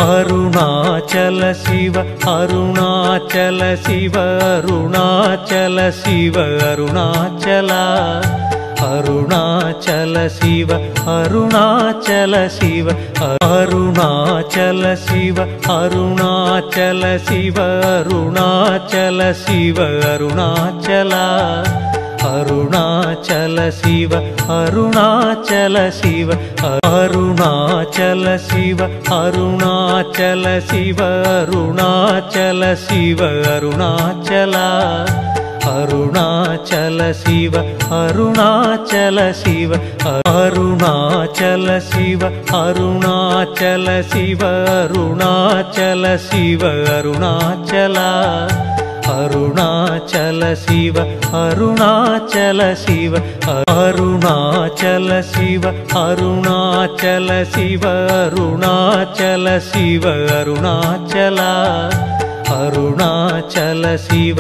Arunachal Shiva Arunachal Shiva Arunachal Shiva Arunachala Arunachal Shiva Arunachal Shiva Arunachal Shiva Arunachal Shiva Arunachal Shiva Arunachala Arunachal Shiva Arunachal Shiva Arunachal Shiva Arunachal Shiva Arunachal Shiva Arunachala Arunachal Shiva Arunachal Shiva Arunachal Shiva Arunachal Shiva Arunachal Shiva Arunachala Arunachal Shiva Arunachal Shiva Arunachal Shiva Arunachal Shiva Arunachal Shiva Arunachala Arunachal Shiva